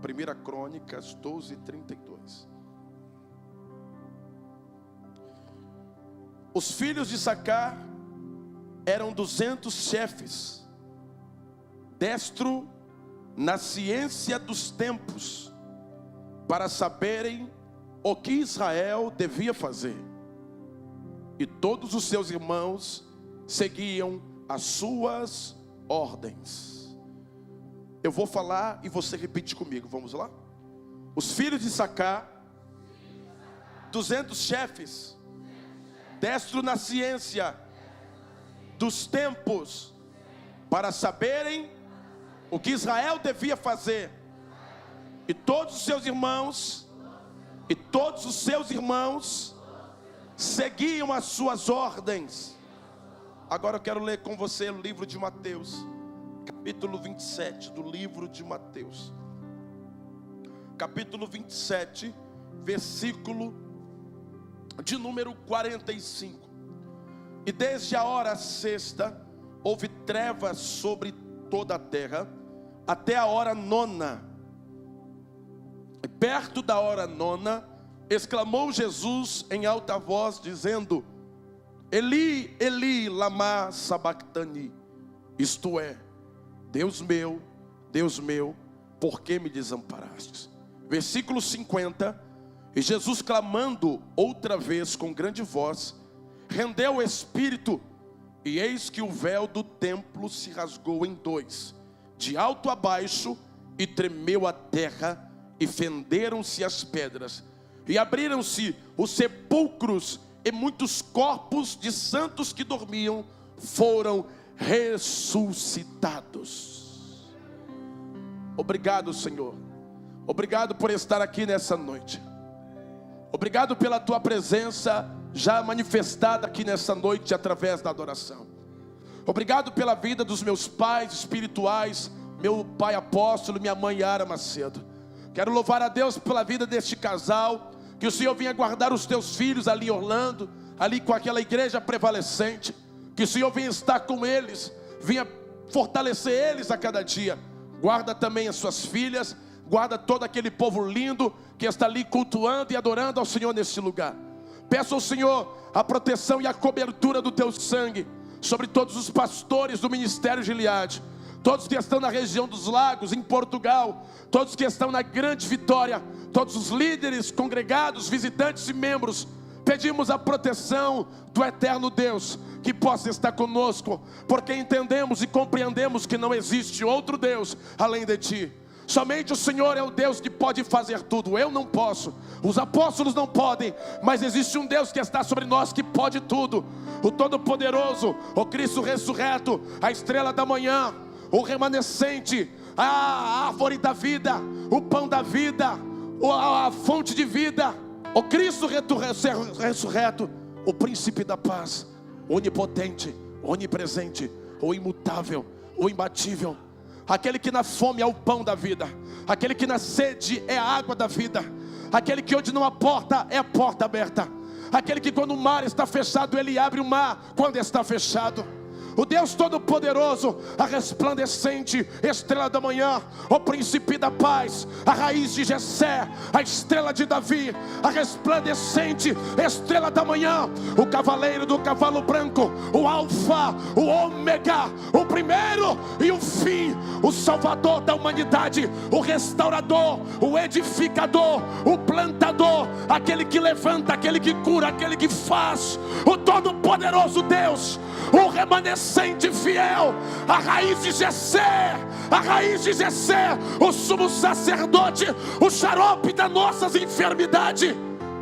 1 Crônicas 12:32. Os filhos de Issacar eram 200 chefes, destro na ciência dos tempos, para saberem o que Israel devia fazer. E todos os seus irmãos seguiam as suas ordens. Eu vou falar e você repete comigo, vamos lá? Os filhos de Issacar, 200 chefes, destro na ciência dos tempos, para saberem o que Israel devia fazer. E todos os seus irmãos seguiam as suas ordens. Agora eu quero ler com você o livro de Mateus, capítulo 27 do livro de Mateus. Capítulo 27, versículo de número 45. E desde a hora sexta houve trevas sobre toda a terra, até a hora nona. E perto da hora nona, exclamou Jesus em alta voz, dizendo: Eli, Eli, lama sabactani. Isto é, Deus meu, por que me desamparastes? Versículo 50. E Jesus, clamando outra vez com grande voz, rendeu o espírito, e eis que o véu do templo se rasgou em dois, de alto a baixo, e tremeu a terra, e fenderam-se as pedras, e abriram-se os sepulcros, e muitos corpos de santos que dormiam foram ressuscitados. Obrigado, Senhor. Obrigado por estar aqui nessa noite. Obrigado pela tua presença já manifestada aqui nessa noite através da adoração. Obrigado pela vida dos meus pais espirituais, meu pai apóstolo, minha mãe Yara Macedo. Quero louvar a Deus pela vida deste casal, que o Senhor vinha guardar os teus filhos ali em Orlando, ali com aquela igreja prevalecente, que o Senhor vinha estar com eles, vinha fortalecer eles a cada dia. Guarda também as suas filhas, guarda todo aquele povo lindo que está ali cultuando e adorando ao Senhor nesse lugar. Peço ao Senhor a proteção e a cobertura do teu sangue sobre todos os pastores do Ministério Gileade, todos que estão na região dos lagos, em Portugal, todos que estão na Grande Vitória, todos os líderes, congregados, visitantes e membros. Pedimos a proteção do eterno Deus, que possa estar conosco, porque entendemos e compreendemos que não existe outro Deus além de ti. Somente o Senhor é o Deus que pode fazer tudo. Eu não posso, os apóstolos não podem, mas existe um Deus que está sobre nós, que pode tudo. O Todo-Poderoso, o Cristo ressurreto, a estrela da manhã, o remanescente, a árvore da vida, o pão da vida, a fonte de vida, o Cristo ressurreto, o príncipe da paz, onipotente, onipresente, o imutável, o imbatível, aquele que na fome é o pão da vida, aquele que na sede é a água da vida, aquele que onde não há porta é a porta aberta, aquele que quando o mar está fechado ele abre o mar quando está fechado. O Deus Todo-Poderoso, a resplandecente estrela da manhã, o príncipe da paz, a raiz de Jessé, a estrela de Davi, a resplandecente estrela da manhã, o cavaleiro do cavalo branco, o alfa, o ômega, o primeiro e o fim, o salvador da humanidade, o restaurador, o edificador, o plantador, aquele que levanta, aquele que cura, aquele que faz, o Todo-Poderoso Deus, o remanescente fiel, a raiz de Jessé, o sumo sacerdote, o xarope das nossas enfermidades.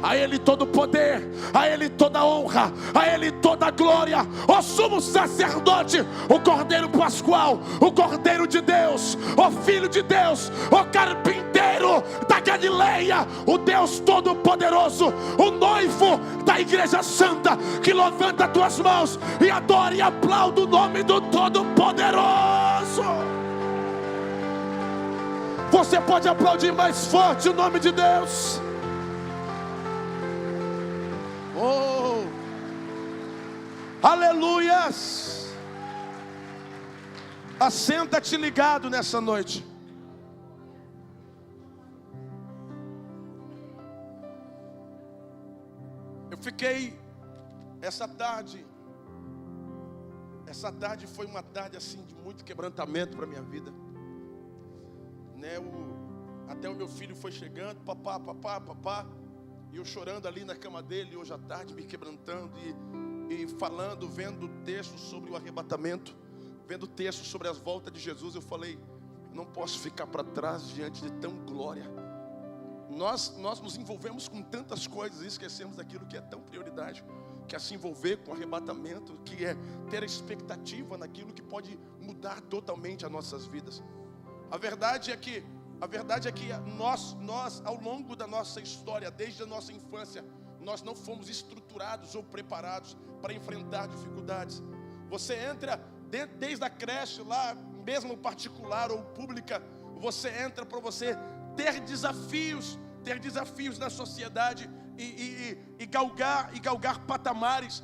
A Ele todo poder, a Ele toda honra, a Ele toda glória. O sumo sacerdote, o Cordeiro Pascual, o Cordeiro de Deus, o Filho de Deus, o carpinteiro da Galileia, o Deus Todo-Poderoso, o noivo da Igreja Santa, que levanta as tuas mãos e adora e aplaude o nome do Todo-Poderoso. Você pode aplaudir mais forte o nome de Deus. Oh, aleluias. Assenta-te ligado nessa noite. fiquei, essa tarde foi uma tarde assim de muito quebrantamento para a minha vida, né? Até o meu filho foi chegando, papá, e eu chorando ali na cama dele, hoje à tarde, me quebrantando e falando, vendo textos sobre o arrebatamento, vendo textos sobre as voltas de Jesus. Eu falei, não posso ficar para trás diante de tão glória. Nós nos envolvemos com tantas coisas e esquecemos daquilo que é tão prioridade, que é se envolver com o arrebatamento, que é ter a expectativa naquilo que pode mudar totalmente as nossas vidas. A verdade é que nós ao longo da nossa história, desde a nossa infância, nós não fomos estruturados ou preparados para enfrentar dificuldades. Você entra desde a creche lá, mesmo particular ou pública, você entra para você ter desafios na sociedade e galgar patamares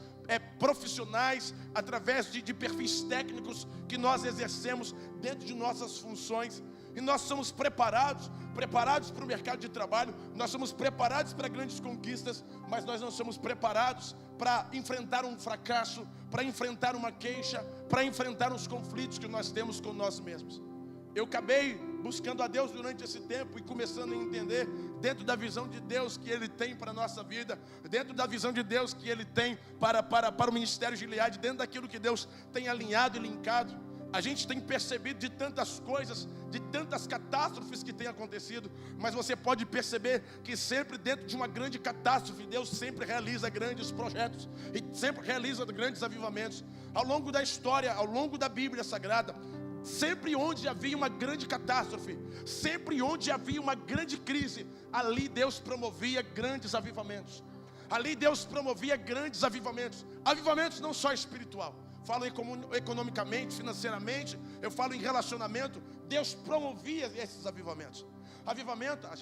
profissionais através de perfis técnicos que nós exercemos dentro de nossas funções. E nós somos preparados para o mercado de trabalho, nós somos preparados para grandes conquistas, mas nós não somos preparados para enfrentar um fracasso, para enfrentar uma queixa, para enfrentar os conflitos que nós temos com nós mesmos. Eu acabei buscando a Deus durante esse tempo e começando a entender, dentro da visão de Deus que Ele tem para a nossa vida, dentro da visão de Deus que Ele tem para o Ministério Gileade, dentro daquilo que Deus tem alinhado e linkado. A gente tem percebido de tantas coisas, de tantas catástrofes que têm acontecido, mas você pode perceber que sempre dentro de uma grande catástrofe, Deus sempre realiza grandes projetos e sempre realiza grandes avivamentos. Ao longo da história, ao longo da Bíblia Sagrada, sempre onde havia uma grande catástrofe, sempre onde havia uma grande crise, ali Deus promovia grandes avivamentos. Ali Deus promovia grandes avivamentos. Avivamentos não só espiritual, falo economicamente, financeiramente, eu falo em relacionamento. Deus promovia esses avivamentos. Avivamento, a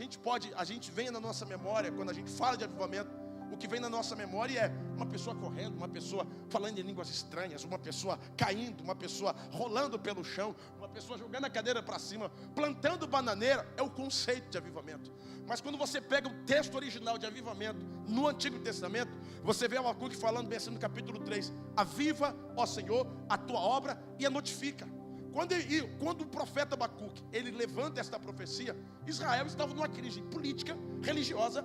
gente vem na nossa memória, quando a gente fala de avivamento, o que vem na nossa memória é uma pessoa correndo, uma pessoa falando em línguas estranhas, uma pessoa caindo, uma pessoa rolando pelo chão, uma pessoa jogando a cadeira para cima, plantando bananeira. É o conceito de avivamento. Mas quando você pega o texto original de avivamento no Antigo Testamento, você vê Abacuque falando bem assim no capítulo 3: aviva, ó Senhor, a tua obra e a notifica. Quando o profeta Abacuque, ele levanta esta profecia, Israel estava numa crise política, religiosa,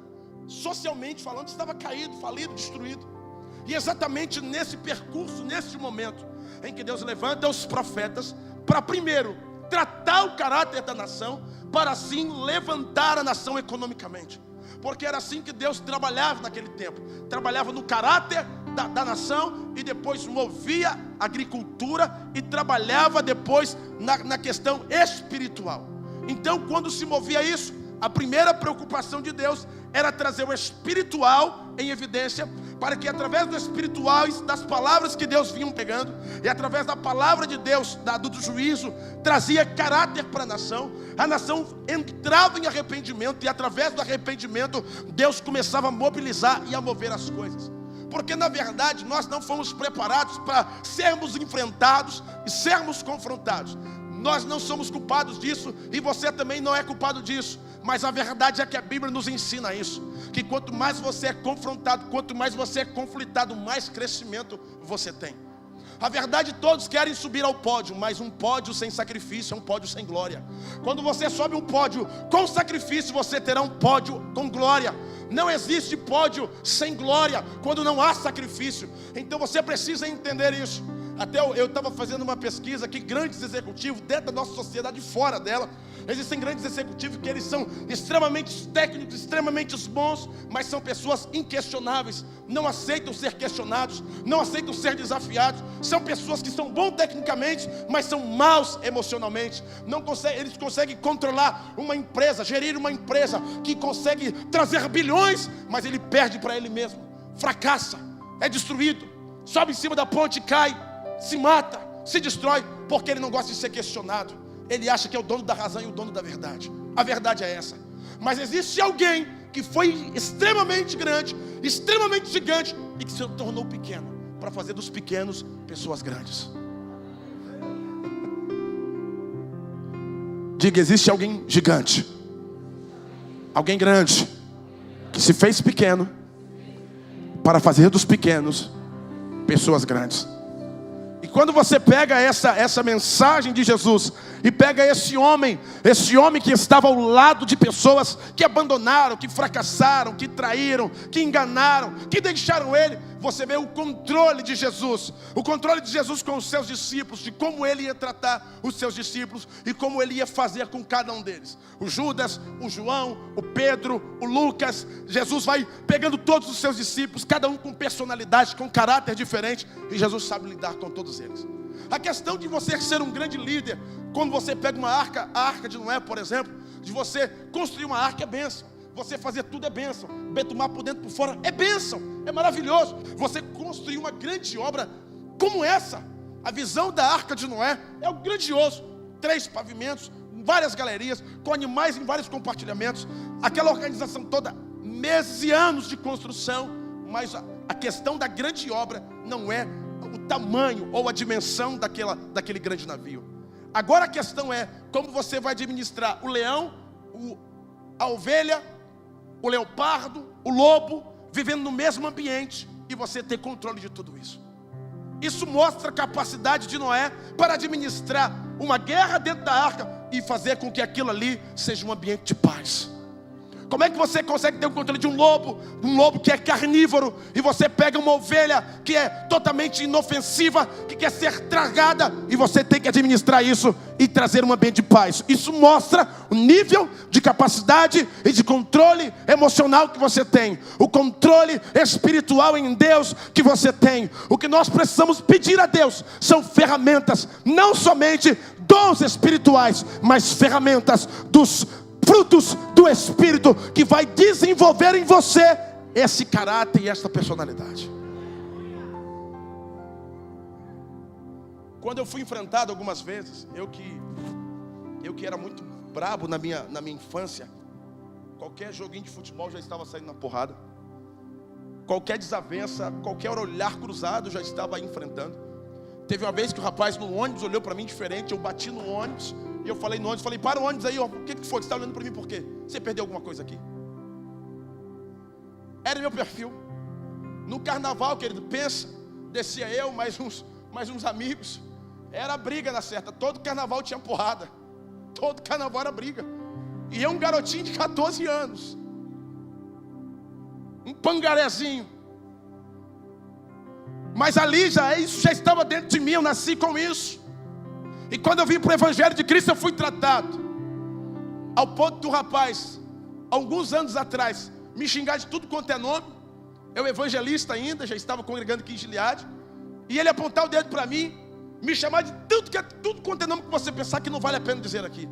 socialmente falando, estava caído, falido, destruído. E exatamente nesse percurso, nesse momento em que Deus levanta os profetas para primeiro tratar o caráter da nação, para assim levantar a nação economicamente. Porque era assim que Deus trabalhava naquele tempo. Trabalhava no caráter da nação e depois movia a agricultura e trabalhava depois na questão espiritual. Então, quando se movia isso, a primeira preocupação de Deus era trazer o espiritual em evidência, para que através do espiritual, das palavras que Deus vinha pegando, e através da palavra de Deus, do juízo, trazia caráter para a nação entrava em arrependimento, e através do arrependimento, Deus começava a mobilizar e a mover as coisas. Porque na verdade nós não fomos preparados para sermos enfrentados e sermos confrontados. Nós não somos culpados disso, e você também não é culpado disso. Mas a verdade é que a Bíblia nos ensina isso, que quanto mais você é confrontado, quanto mais você é conflitado, mais crescimento você tem. A verdade, todos querem subir ao pódio, mas um pódio sem sacrifício é um pódio sem glória. Quando você sobe um pódio com sacrifício, você terá um pódio com glória. Não existe pódio sem glória quando não há sacrifício. Então você precisa entender isso. Até eu estava fazendo uma pesquisa que grandes executivos dentro da nossa sociedade e fora dela, existem grandes executivos que eles são extremamente técnicos, extremamente bons, mas são pessoas inquestionáveis, não aceitam ser questionados, não aceitam ser desafiados. São pessoas que são bons tecnicamente, mas são maus emocionalmente. Eles conseguem controlar uma empresa, gerir uma empresa que consegue trazer bilhões, mas ele perde para ele mesmo, fracassa, é destruído, sobe em cima da ponte e cai, se mata, se destrói, porque ele não gosta de ser questionado. Ele acha que é o dono da razão e o dono da verdade. A verdade é essa. Mas existe alguém que foi extremamente grande, extremamente gigante, e que se tornou pequeno, para fazer dos pequenos pessoas grandes. Diga, existe alguém gigante, alguém grande, que se fez pequeno para fazer dos pequenos pessoas grandes. E quando você pega essa mensagem de Jesus e pega esse homem que estava ao lado de pessoas que abandonaram, que fracassaram, que traíram, que enganaram, que deixaram ele, você vê o controle de Jesus com os seus discípulos, de como ele ia tratar os seus discípulos e como ele ia fazer com cada um deles. O Judas, o João, o Pedro, o Lucas. Jesus vai pegando todos os seus discípulos, cada um com personalidade, com caráter diferente, e Jesus sabe lidar com todos eles. A questão de você ser um grande líder, quando você pega uma arca, a arca de Noé, por exemplo, de você construir uma arca é bênção. Você fazer tudo é bênção. Betumar por dentro e por fora é bênção. É maravilhoso. Você construir uma grande obra como essa. A visão da arca de Noé é o grandioso. 3 pavimentos, várias galerias, com animais em vários compartilhamentos. Aquela organização toda, meses e anos de construção. Mas a questão da grande obra não é o tamanho ou a dimensão daquele grande navio. Agora a questão é como você vai administrar o leão, a ovelha, o leopardo, o lobo, vivendo no mesmo ambiente, e você ter controle de tudo isso. Isso mostra a capacidade de Noé para administrar uma guerra dentro da arca e fazer com que aquilo ali seja um ambiente de paz. Como é que você consegue ter o controle de um lobo que é carnívoro, e você pega uma ovelha que é totalmente inofensiva, que quer ser tragada, e você tem que administrar isso e trazer um ambiente de paz? Isso mostra o nível de capacidade e de controle emocional que você tem, o controle espiritual em Deus que você tem. O que nós precisamos pedir a Deus são ferramentas, não somente dons espirituais, mas ferramentas dos frutos do Espírito, que vai desenvolver em você esse caráter e essa personalidade. Quando eu fui enfrentado algumas vezes, eu que era muito brabo na minha infância, qualquer joguinho de futebol já estava saindo na porrada, qualquer desavença, qualquer olhar cruzado já estava aí enfrentando. Teve uma vez que o rapaz no ônibus olhou para mim diferente, eu bati no ônibus, e eu falei no ônibus, para o ônibus aí, ó, o que foi? Você está olhando para mim por quê? Você perdeu alguma coisa aqui? Era meu perfil. No carnaval, querido, pensa, descia eu, mais uns amigos, era briga na certa, todo carnaval tinha porrada, todo carnaval era briga, e eu um garotinho de 14 anos, um pangarezinho, mas ali isso já estava dentro de mim, eu nasci com isso. E quando eu vim para o Evangelho de Cristo, eu fui tratado ao ponto do rapaz, alguns anos atrás, me xingar de tudo quanto é nome. Eu evangelista ainda, já estava congregando aqui em Gileade, e ele apontar o dedo para mim, me chamar de tudo quanto é nome que você pensar que não vale a pena dizer aqui.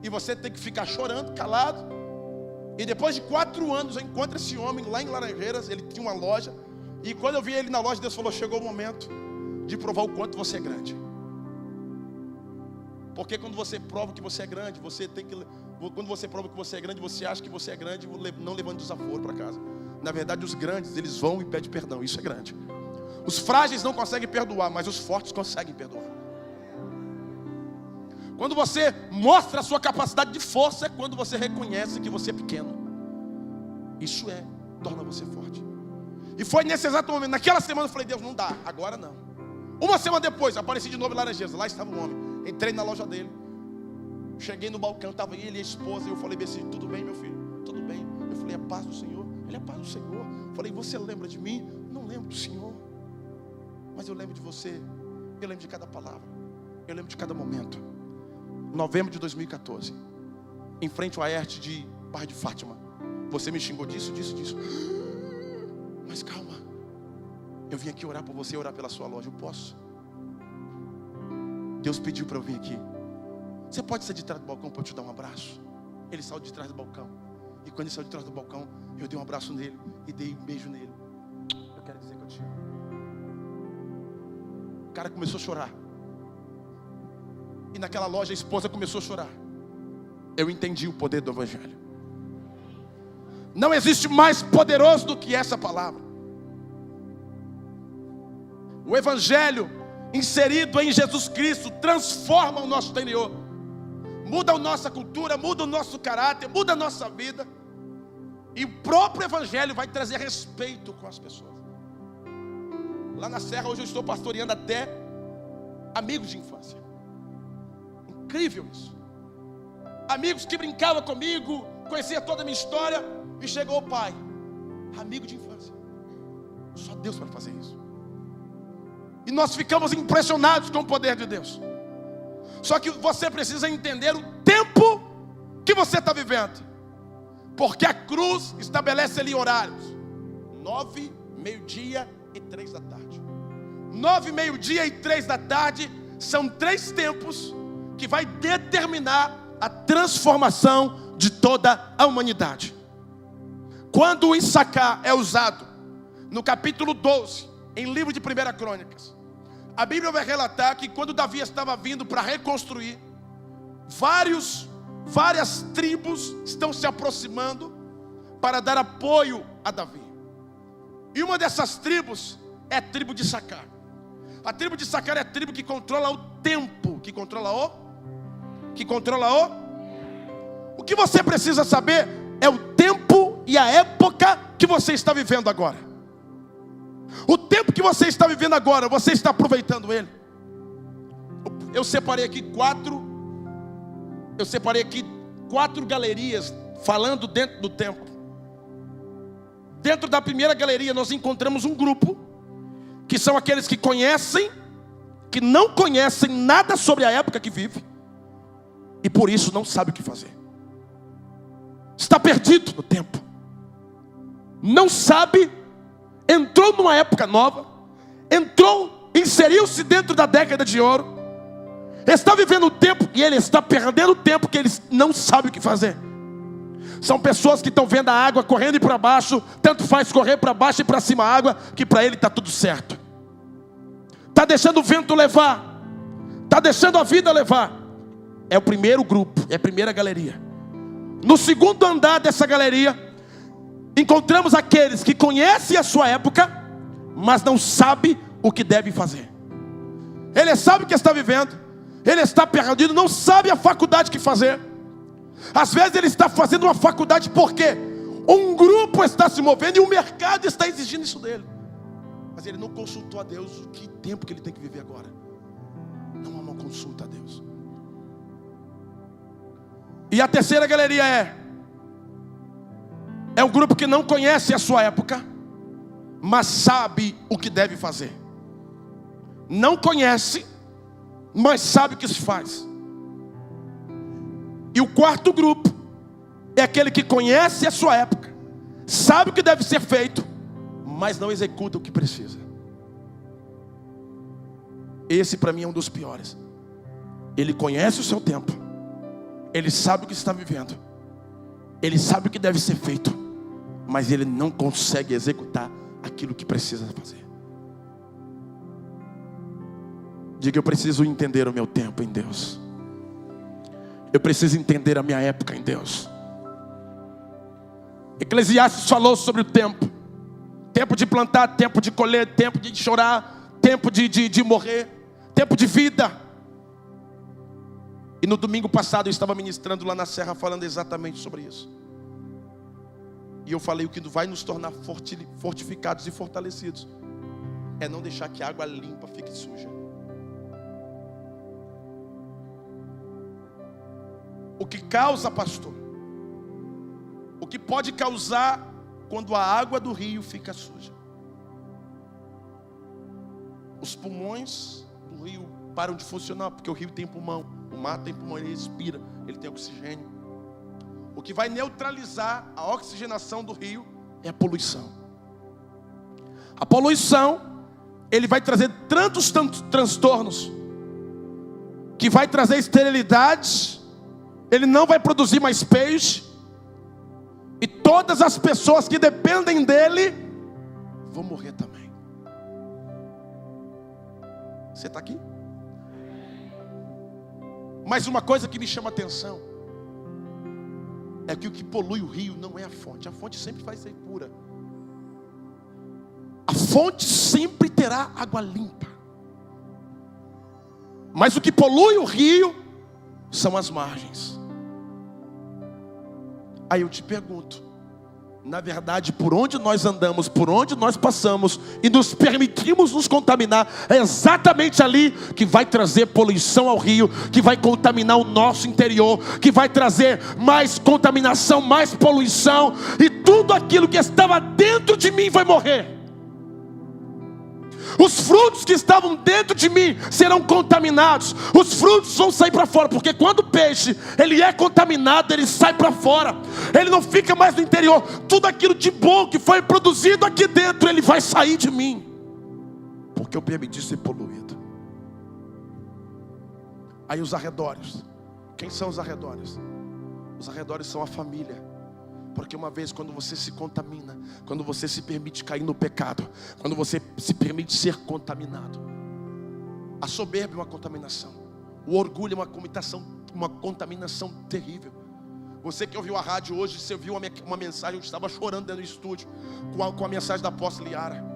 E você tem que ficar chorando, calado. E depois de 4 anos eu encontro esse homem lá em Laranjeiras. Ele tinha uma loja, e quando eu vi ele na loja, Deus falou: chegou o momento de provar o quanto você é grande. Porque quando você prova que você é grande, quando você prova que você é grande, você acha que você é grande, não levando desaforo para casa. Na verdade, os grandes, eles vão e pedem perdão. Isso é grande. Os frágeis não conseguem perdoar, mas os fortes conseguem perdoar. Quando você mostra a sua capacidade de força, é quando você reconhece que você é pequeno. Isso torna você forte. E foi nesse exato momento, naquela semana eu falei: Deus, não dá, agora não. Uma semana depois, apareci de novo em Laranjeiras, lá estava um homem. Entrei na loja dele, cheguei no balcão, estava ele e a esposa, e eu falei assim: tudo bem, meu filho? Tudo bem. Eu falei: a paz do Senhor? Ele: a paz do Senhor. Eu falei: você lembra de mim? Não lembro do Senhor, mas eu lembro de você. Eu lembro de cada palavra, eu lembro de cada momento. Novembro de 2014, em frente ao Aerte de Barra de Fátima, você me xingou disso. Mas calma, eu vim aqui orar por você, orar pela sua loja. Eu posso? Deus pediu para eu vir aqui. Você pode sair de trás do balcão para eu te dar um abraço? Ele saiu de trás do balcão, e quando ele saiu de trás do balcão, eu dei um abraço nele e dei um beijo nele. Eu quero dizer que eu te amo. O cara começou a chorar, e naquela loja a esposa começou a chorar. Eu entendi o poder do Evangelho. Não existe mais poderoso do que essa palavra. O Evangelho inserido em Jesus Cristo transforma o nosso interior, muda a nossa cultura, muda o nosso caráter, muda a nossa vida. E o próprio evangelho vai trazer respeito com as pessoas. Lá na Serra, hoje eu estou pastoreando até amigos de infância. Incrível isso. Amigos que brincavam comigo, conhecia toda a minha história, e chegou o pai, amigo de infância. Só Deus para fazer isso. E nós ficamos impressionados com o poder de Deus. Só que você precisa entender o tempo que você está vivendo. Porque a cruz estabelece ali horários: 9, meio-dia e 3 da tarde. 9, meio-dia e 3 da tarde são 3 tempos que vai determinar a transformação de toda a humanidade. Quando o Issacar é usado no capítulo 12, em livro de 1 Crônicas, a Bíblia vai relatar que quando Davi estava vindo para reconstruir, várias tribos estão se aproximando para dar apoio a Davi. E uma dessas tribos é a tribo de Issacar. A tribo de Issacar é a tribo que controla o tempo. O que você precisa saber é o tempo e a época que você está vivendo agora. O tempo que você está vivendo agora, você está aproveitando ele? Eu separei aqui quatro galerias falando dentro do tempo. Dentro da primeira galeria nós encontramos um grupo, que são aqueles que não conhecem nada sobre a época que vive, e por isso não sabe o que fazer. Está perdido no tempo. Não sabe, entrou numa época nova, inseriu-se dentro da década de ouro, está vivendo o tempo e ele está perdendo o tempo, que eles não sabem o que fazer. São pessoas que estão vendo a água correndo para baixo, tanto faz correr para baixo e para cima a água, que para ele está tudo certo. Está deixando o vento levar, está deixando a vida levar. É o primeiro grupo, é a primeira galeria. No segundo andar dessa galeria, encontramos aqueles que conhecem a sua época, mas não sabem o que deve fazer. Ele sabe o que está vivendo, ele está perdido, não sabe a faculdade que fazer. Às vezes ele está fazendo uma faculdade porque um grupo está se movendo e o mercado está exigindo isso dele. Mas ele não consultou a Deus o que tempo que ele tem que viver agora. Não há uma consulta a Deus. E a terceira galeria é um grupo que não conhece a sua época, mas sabe o que deve fazer. Não conhece, mas sabe o que se faz. E o quarto grupo é aquele que conhece a sua época, sabe o que deve ser feito, mas não executa o que precisa. Esse para mim é um dos piores. Ele conhece o seu tempo, ele sabe o que está vivendo, ele sabe o que deve ser feito, mas ele não consegue executar aquilo que precisa fazer. Diga: eu preciso entender o meu tempo em Deus. Eu preciso entender a minha época em Deus. Eclesiastes falou sobre o tempo. Tempo de plantar, tempo de colher, tempo de chorar, tempo de morrer, tempo de vida. E no domingo passado eu estava ministrando lá na Serra, falando exatamente sobre isso. E eu falei: o que vai nos tornar fortificados e fortalecidos é não deixar que a água limpa fique suja. O que causa, pastor? O que pode causar quando a água do rio fica suja? Os pulmões do rio param de funcionar, porque o rio tem pulmão, o mar tem pulmão, ele respira, ele tem oxigênio. O que vai neutralizar a oxigenação do rio é a poluição. A poluição, ele vai trazer tantos transtornos, que vai trazer esterilidade. Ele não vai produzir mais peixe, e todas as pessoas que dependem dele vão morrer também. Você está aqui? Mas uma coisa que me chama a atenção é que o que polui o rio não é a fonte sempre vai ser pura. A fonte sempre terá água limpa, mas o que polui o rio são as margens. Aí eu te pergunto: Na verdade, por onde nós andamos, por onde nós passamos e nos permitimos nos contaminar, é exatamente ali que vai trazer poluição ao rio, que vai contaminar o nosso interior, que vai trazer mais contaminação, mais poluição, e tudo aquilo que estava dentro de mim vai morrer. Os frutos que estavam dentro de mim serão contaminados. Os frutos vão sair para fora, porque quando o peixe ele é contaminado, ele sai para fora. Ele não fica mais no interior. Tudo aquilo de bom que foi produzido aqui dentro, ele vai sair de mim, porque eu permiti ser poluído. Aí os arredores. Quem são os arredores? Os arredores são a família. Porque uma vez quando você se contamina, quando você se permite cair no pecado, quando você se permite ser contaminado, a soberba é uma contaminação, o orgulho é uma contaminação terrível. Você que ouviu a rádio hoje, você ouviu uma mensagem, eu estava chorando dentro do estúdio com a mensagem da apóstola Liara.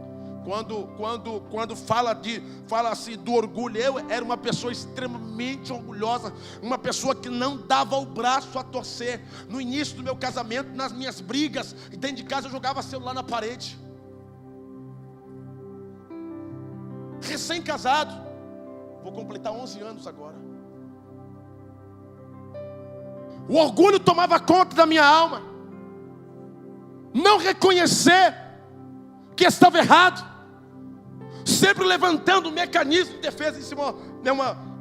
Quando fala assim do orgulho, eu era uma pessoa extremamente orgulhosa, uma pessoa que não dava o braço a torcer. No início do meu casamento, nas minhas brigas, e dentro de casa eu jogava celular na parede. Recém-casado, vou completar 11 anos agora. O orgulho tomava conta da minha alma. Não reconhecer que estava errado, sempre levantando um mecanismo de defesa. Isso é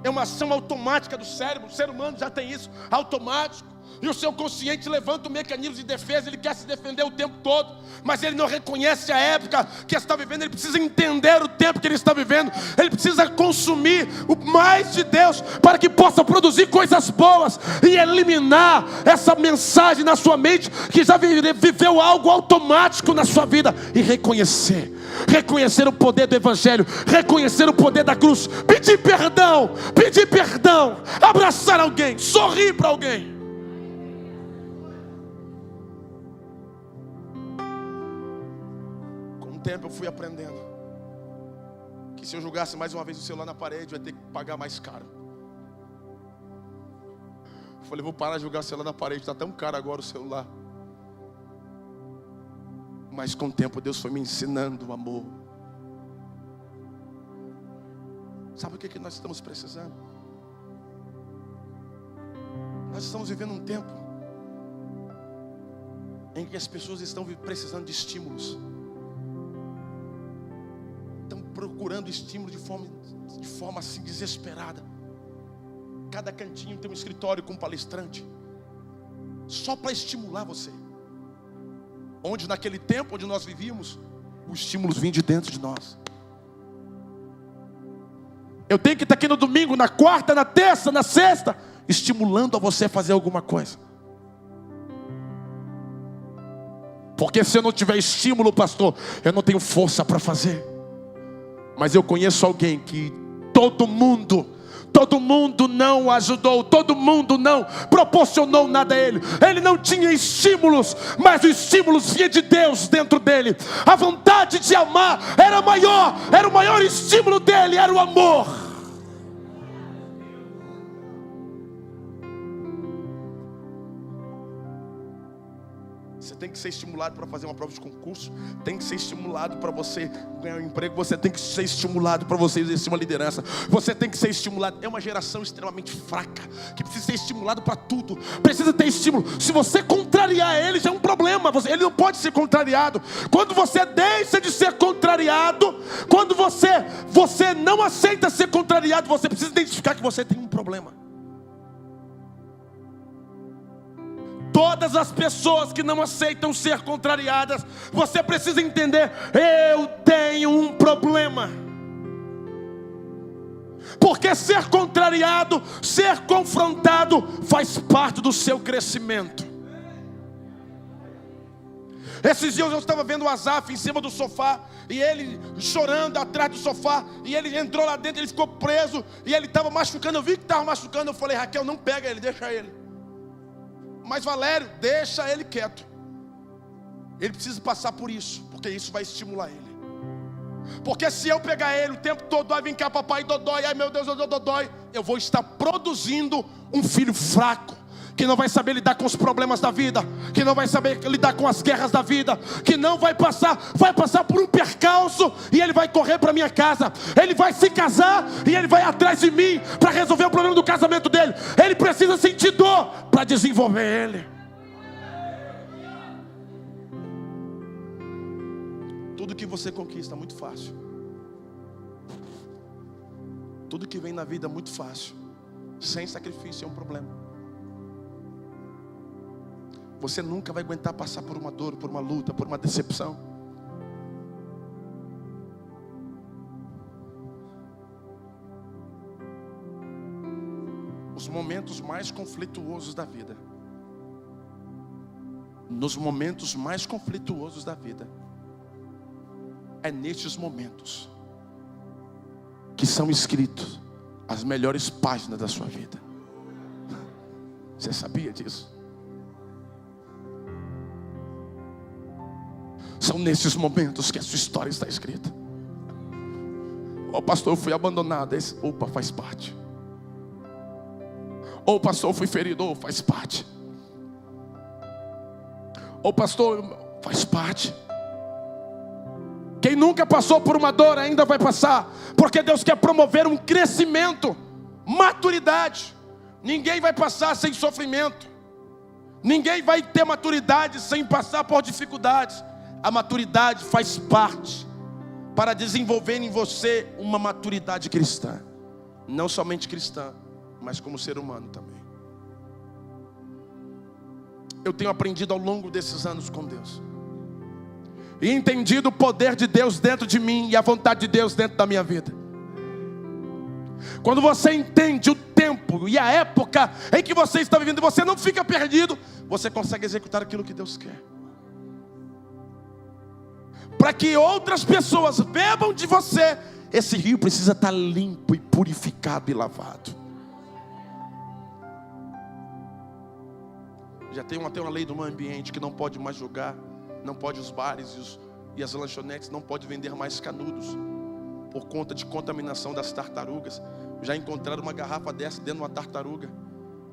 uma ação automática do cérebro. O ser humano já tem isso, automático. E o seu consciente levanta um mecanismo de defesa. Ele quer se defender o tempo todo, mas ele não reconhece a época que está vivendo. Ele precisa entender o tempo que ele está vivendo. Ele precisa consumir o mais de Deus, para que possa produzir coisas boas, e eliminar essa mensagem na sua mente, que já viveu algo automático na sua vida. E reconhecer o poder do Evangelho, reconhecer o poder da cruz, pedir perdão, abraçar alguém, sorrir para alguém. Com o tempo eu fui aprendendo que se eu jogasse mais uma vez o celular na parede, eu ia ter que pagar mais caro. Eu falei, vou parar de jogar o celular na parede, está tão caro agora o celular. Mas com o tempo Deus foi me ensinando o amor. Sabe o que nós estamos precisando? Nós estamos vivendo um tempo em que as pessoas estão precisando de estímulos. Estão procurando estímulo de forma assim desesperada. Cada cantinho tem um escritório com um palestrante, só para estimular você. Onde naquele tempo onde nós vivíamos, os estímulos vinham de dentro de nós. Eu tenho que estar aqui no domingo, na quarta, na terça, na sexta, estimulando a você a fazer alguma coisa. Porque se eu não tiver estímulo, pastor, eu não tenho força para fazer. Mas eu conheço alguém que todo mundo não o ajudou, todo mundo não proporcionou nada a ele. Ele não tinha estímulos, mas os estímulos vinham de Deus dentro dele. A vontade de amar era maior, era o maior estímulo dele, era o amor. Você tem que ser estimulado para fazer uma prova de concurso, tem que ser estimulado para você ganhar um emprego, você tem que ser estimulado para você exercer uma liderança, você tem que ser estimulado. É uma geração extremamente fraca, que precisa ser estimulado para tudo, precisa ter estímulo. Se você contrariar ele, já é um problema, ele não pode ser contrariado. Quando você deixa de ser contrariado, quando você não aceita ser contrariado, você precisa identificar que você tem um problema. Todas as pessoas que não aceitam ser contrariadas, você precisa entender: eu tenho um problema. Porque ser contrariado, ser confrontado, faz parte do seu crescimento. Esses dias eu estava vendo o Asaf em cima do sofá, e ele chorando atrás do sofá, e ele entrou lá dentro, ele ficou preso, e ele estava machucando. Eu vi que estava machucando, eu falei: Raquel, não pega ele, deixa ele. Mas Valério, deixa ele quieto. Ele precisa passar por isso, porque isso vai estimular ele. Porque se eu pegar ele o tempo todo, ai vem cá papai, dodói, ai meu Deus, dodói, eu vou estar produzindo um filho fraco. que não vai saber lidar com os problemas da vida, que não vai saber lidar com as guerras da vida, que não vai passar por um percalço e ele vai correr para minha casa, ele vai se casar e ele vai atrás de mim para resolver o problema do casamento dele. Ele precisa sentir dor para desenvolver ele. Tudo que você conquista é muito fácil. Tudo que vem na vida é muito fácil. Sem sacrifício é um problema. Você nunca vai aguentar passar por uma dor, por uma luta, por uma decepção. Os momentos mais conflituosos da vida. Nos momentos mais conflituosos da vida. É nestes momentos que são escritos as melhores páginas da sua vida. Você sabia disso? São nesses momentos que a sua história está escrita. Ô pastor, eu fui abandonado. Opa, faz parte. Ô pastor, eu fui ferido. Faz parte. Ô pastor, faz parte. Quem nunca passou por uma dor ainda vai passar, porque Deus quer promover um crescimento, maturidade. Ninguém vai passar sem sofrimento. Ninguém vai ter maturidade sem passar por dificuldades. A maturidade faz parte para desenvolver em você uma maturidade cristã. Não somente cristã, mas como ser humano também. Eu tenho aprendido ao longo desses anos com Deus. E entendido o poder de Deus dentro de mim e a vontade de Deus dentro da minha vida. Quando você entende o tempo e a época em que você está vivendo, e você não fica perdido, você consegue executar aquilo que Deus quer. Para que outras pessoas bebam de você, esse rio precisa estar limpo e purificado e lavado. Já tem até uma lei do meio ambiente que não pode mais jogar, não pode os bares e as lanchonetes não pode vender mais canudos por conta de contaminação das tartarugas. Já encontraram uma garrafa dessa dentro de uma tartaruga,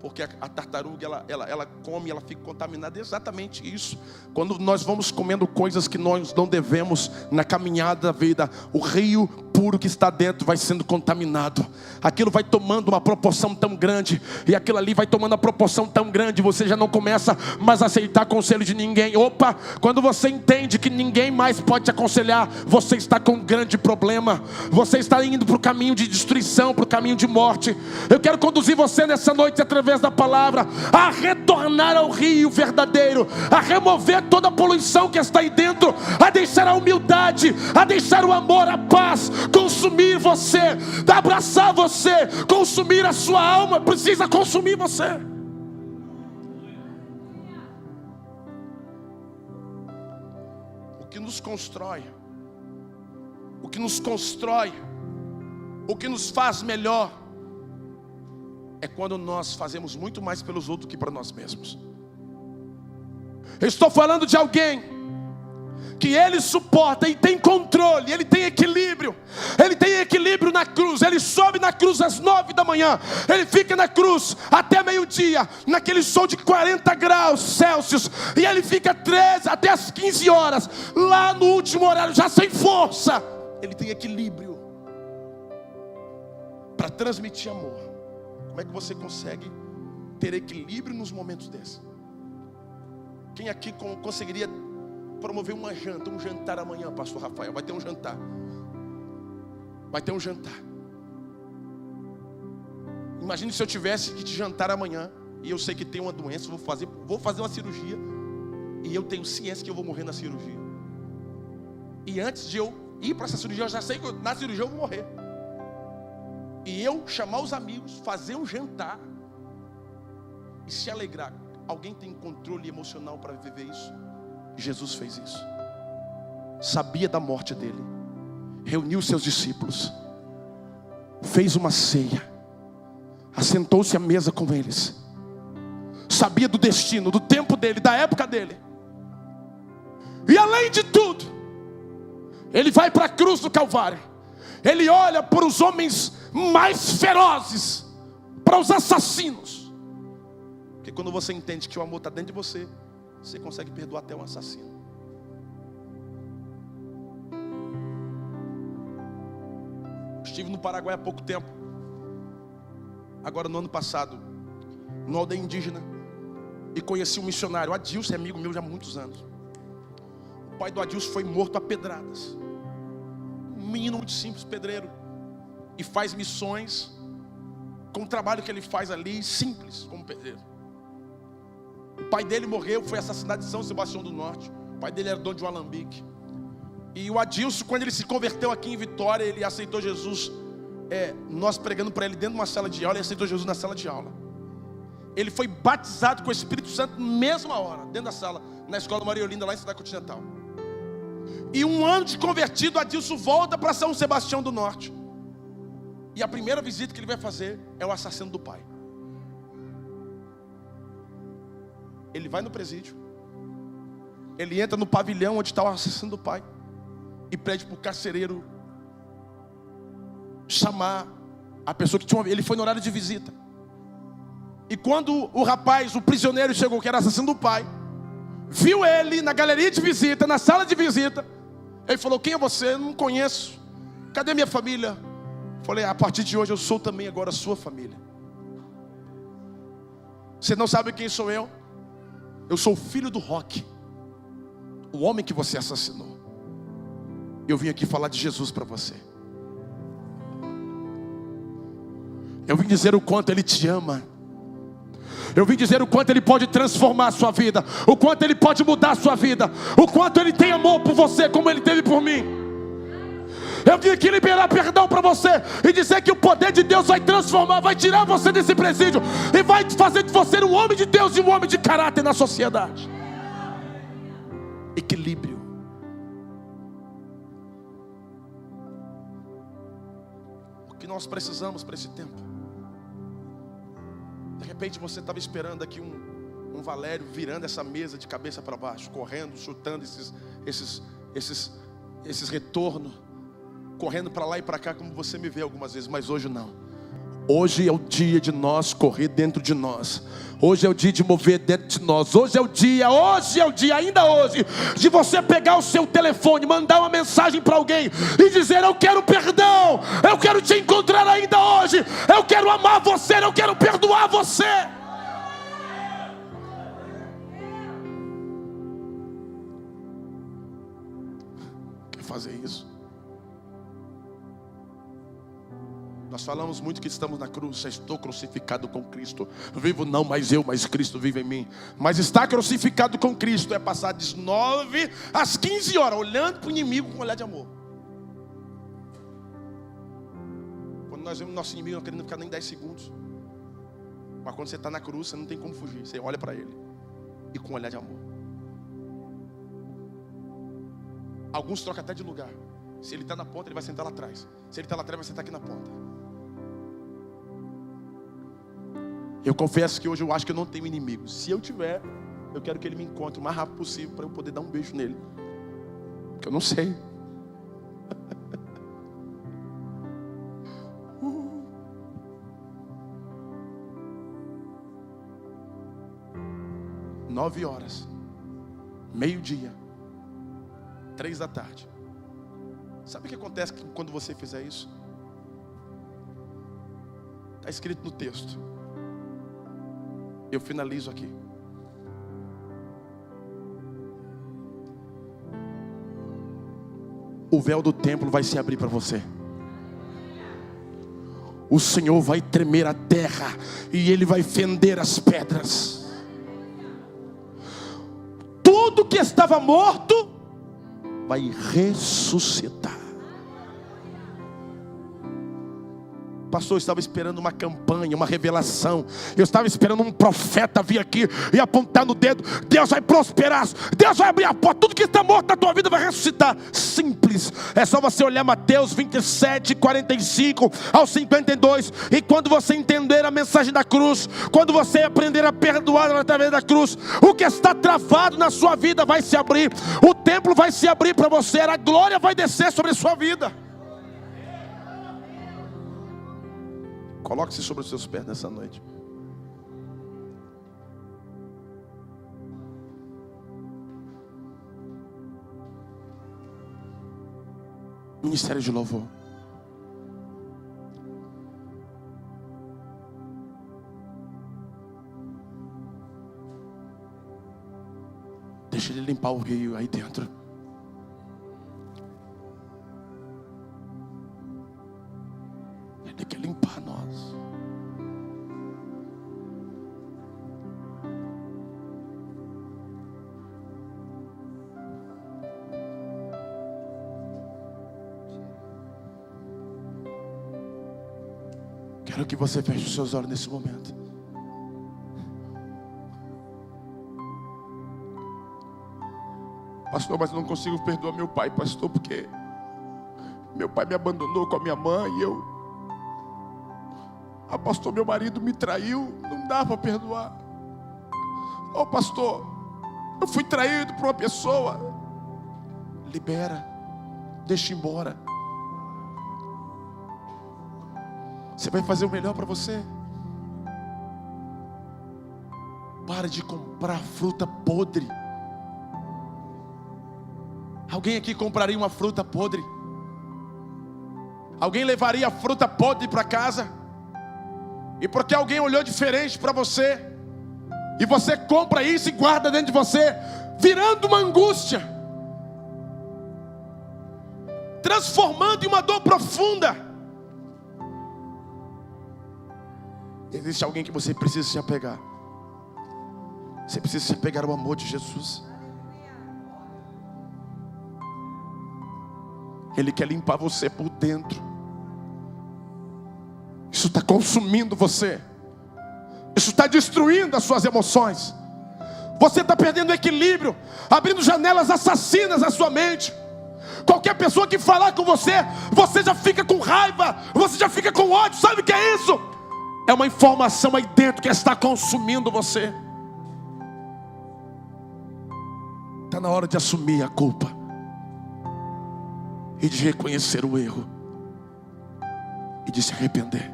porque a tartaruga ela come, ela fica contaminada. É exatamente isso. Quando nós vamos comendo coisas que nós não devemos na caminhada da vida, o rio puro que está dentro vai sendo contaminado. Aquilo vai tomando uma proporção tão grande, e aquilo ali vai tomando uma proporção tão grande, você já não começa mais a aceitar conselho de ninguém. Opa, quando você entende que ninguém mais pode te aconselhar, você está com um grande problema. Você está indo para o caminho de destruição, para o caminho de morte. Eu quero conduzir você nessa noite através da palavra a retornar ao rio verdadeiro, a remover toda a poluição que está aí dentro, a deixar a humildade, a deixar o amor, a paz consumir você, abraçar você, consumir a sua alma. Precisa consumir você. O que nos constrói, o que nos constrói, o que nos faz melhor é quando nós fazemos muito mais pelos outros do que para nós mesmos. Eu estou falando de alguém que ele suporta e tem controle, ele tem equilíbrio. Ele tem equilíbrio na cruz. Ele sobe na cruz às 9 da manhã, ele fica na cruz até meio-dia, naquele sol de 40 graus Celsius, e ele fica 13 até as 15 horas, lá no último horário, já sem força. Ele tem equilíbrio para transmitir amor. Como é que você consegue ter equilíbrio nos momentos desses? Quem aqui conseguiria promover uma janta, um jantar amanhã, pastor Rafael? Vai ter um jantar. Vai ter um jantar. Imagine se eu tivesse que te jantar amanhã, e eu sei que tem uma doença, vou fazer uma cirurgia, e eu tenho ciência que eu vou morrer na cirurgia. E antes de eu ir para essa cirurgia, eu já sei que na cirurgia eu vou morrer. E eu chamar os amigos, fazer um jantar e se alegrar. Alguém tem controle emocional para viver isso? Jesus fez isso. Sabia da morte dele, reuniu seus discípulos, fez uma ceia, assentou-se à mesa com eles. Sabia do destino, do tempo dele, da época dele. E além de tudo, ele vai para a cruz do Calvário. Ele olha para os homens mais ferozes, para os assassinos, Porque quando você entende que o amor está dentro de você, você consegue perdoar até um assassino. Estive no Paraguai há pouco tempo. Agora no ano passado, numa aldeia indígena, e conheci um missionário. O Adilson é amigo meu já há muitos anos. O pai do Adilson foi morto a pedradas. Um menino muito simples, pedreiro, e faz missões com o trabalho que ele faz ali, simples, como pedreiro. O pai dele morreu, foi assassinado em São Sebastião do Norte. O pai dele era dono de um alambique. E o Adilson, quando ele se converteu aqui em Vitória, ele aceitou Jesus, nós pregando para ele dentro de uma sala de aula, ele aceitou Jesus na sala de aula. Ele foi batizado com o Espírito Santo na mesma hora, dentro da sala, na escola Maria Olinda, lá em Cidade Continental. E um ano de convertido, Adilson volta para São Sebastião do Norte. E a primeira visita que ele vai fazer é o assassino do pai. Ele vai no presídio, ele entra no pavilhão onde está o assassino do pai, e pede para o carcereiro chamar a pessoa que tinha. Ele foi no horário de visita. E quando o rapaz, o prisioneiro chegou, que era assassino do pai, viu ele na galeria de visita, na sala de visita, ele falou: quem é você? Eu não conheço. Cadê minha família? Eu falei: a partir de hoje eu sou também agora a sua família. Você não sabe quem sou eu? Eu sou o filho do Roque, o homem que você assassinou. Eu vim aqui falar de Jesus para você. Eu vim dizer o quanto Ele te ama. Eu vim dizer o quanto Ele pode transformar a sua vida, o quanto Ele pode mudar a sua vida, o quanto Ele tem amor por você como Ele teve por mim. Eu vim aqui liberar perdão para você e dizer que o poder de Deus vai transformar, vai tirar você desse presídio e vai fazer de você um homem de Deus e um homem de caráter na sociedade. Equilíbrio. O que nós precisamos para esse tempo? De repente você estava esperando aqui um Valério virando essa mesa de cabeça para baixo, correndo, chutando esses retornos, correndo para lá e para cá, como você me vê algumas vezes, mas hoje não. Hoje é o dia de nós correr dentro de nós. Hoje é o dia de mover dentro de nós. Hoje é o dia, ainda hoje, de você pegar o seu telefone, mandar uma mensagem para alguém e dizer: eu quero perdão, eu quero te encontrar ainda hoje, eu quero amar você, eu quero perdoar você. Quer fazer isso? Nós falamos muito que estamos na cruz. Já estou crucificado com Cristo. Vivo não mais eu, mas Cristo vive em mim. Mas estar crucificado com Cristo é passar das 9 às 15 horas olhando para o inimigo com um olhar de amor. Quando nós vemos nosso inimigo, não querendo ficar nem 10 segundos. Mas quando você está na cruz, você não tem como fugir. Você olha para ele e com um olhar de amor. Alguns trocam até de lugar. Se ele está na ponta, ele vai sentar lá atrás. Se ele está lá atrás, vai sentar aqui na ponta. Eu confesso que hoje eu acho que eu não tenho inimigo. Se eu tiver, eu quero que ele me encontre o mais rápido possível para eu poder dar um beijo nele. Porque eu não sei. 9 horas, meio-dia, 3 da tarde. Sabe o que acontece quando você fizer isso? Está escrito no texto. Eu finalizo aqui. O véu do templo vai se abrir para você. O Senhor vai tremer a terra e Ele vai fender as pedras. Tudo que estava morto vai ressuscitar. Pastor, eu estava esperando uma campanha, uma revelação. Eu estava esperando um profeta vir aqui e apontar no dedo. Deus vai prosperar, Deus vai abrir a porta. Tudo que está morto na tua vida vai ressuscitar. Simples, é só você olhar Mateus 27, 45 ao 52. E quando você entender a mensagem da cruz, quando você aprender a perdoar através da cruz, o que está travado na sua vida vai se abrir. O templo vai se abrir para você. A glória vai descer sobre a sua vida. Coloque-se sobre os seus pés nessa noite. Ministério de louvor. Deixa ele limpar o rio aí dentro. Ele quer limpar nós. Quero que você feche os seus olhos nesse momento. Pastor, mas eu não consigo perdoar meu pai, pastor, porque meu pai me abandonou com a minha mãe e eu... pastor, meu marido me traiu, não dá para perdoar. Pastor, eu fui traído por uma pessoa. Libera, deixa embora. Você vai fazer o melhor para você. Para de comprar fruta podre. Alguém aqui compraria uma fruta podre? Alguém levaria a fruta podre para casa? E porque alguém olhou diferente para você, e você compra isso e guarda dentro de você, virando uma angústia, transformando em uma dor profunda. Existe alguém que você precisa se apegar. Você precisa se apegar ao amor de Jesus. Ele quer limpar você por dentro. Isso está consumindo você. Isso está destruindo as suas emoções. Você está perdendo o equilíbrio, abrindo janelas assassinas na sua mente. Qualquer pessoa que falar com você, você já fica com raiva, você já fica com ódio. Sabe o que é isso? É uma informação aí dentro que está consumindo você. Está na hora de assumir a culpa e de reconhecer o erro e de se arrepender.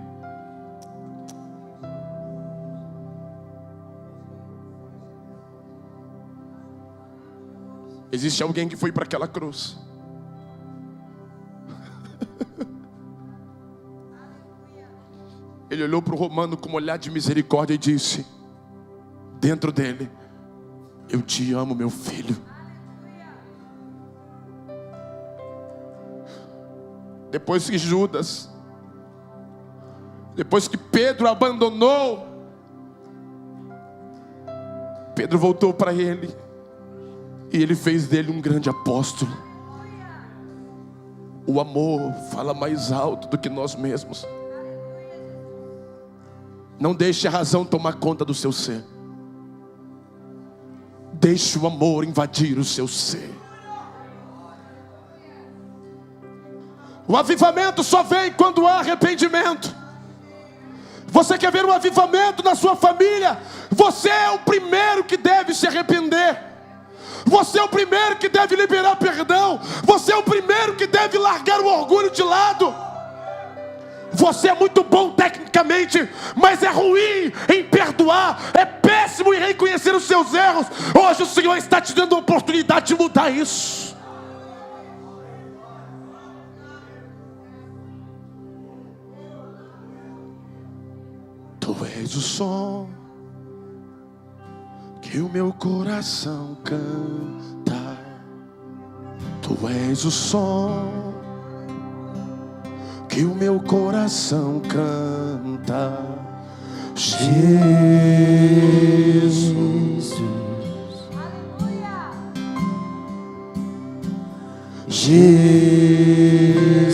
Existe alguém que foi para aquela cruz. Ele olhou para o romano com um olhar de misericórdia e disse, dentro dele: eu te amo, meu filho. Depois que Judas, depois que Pedro abandonou, Pedro voltou para ele e ele fez dele um grande apóstolo. O amor fala mais alto do que nós mesmos. Não deixe a razão tomar conta do seu ser. Deixe o amor invadir o seu ser. O avivamento só vem quando há arrependimento. Você quer ver um avivamento na sua família? Você é o primeiro que deve se arrepender. Você é o primeiro que deve liberar perdão. Você é o primeiro que deve largar o orgulho de lado. Você é muito bom tecnicamente, mas é ruim em perdoar, é péssimo em reconhecer os seus erros. Hoje o Senhor está te dando a oportunidade de mudar isso. Tu és o som que o meu coração canta. Tu és o som que o meu coração canta. Jesus, Jesus.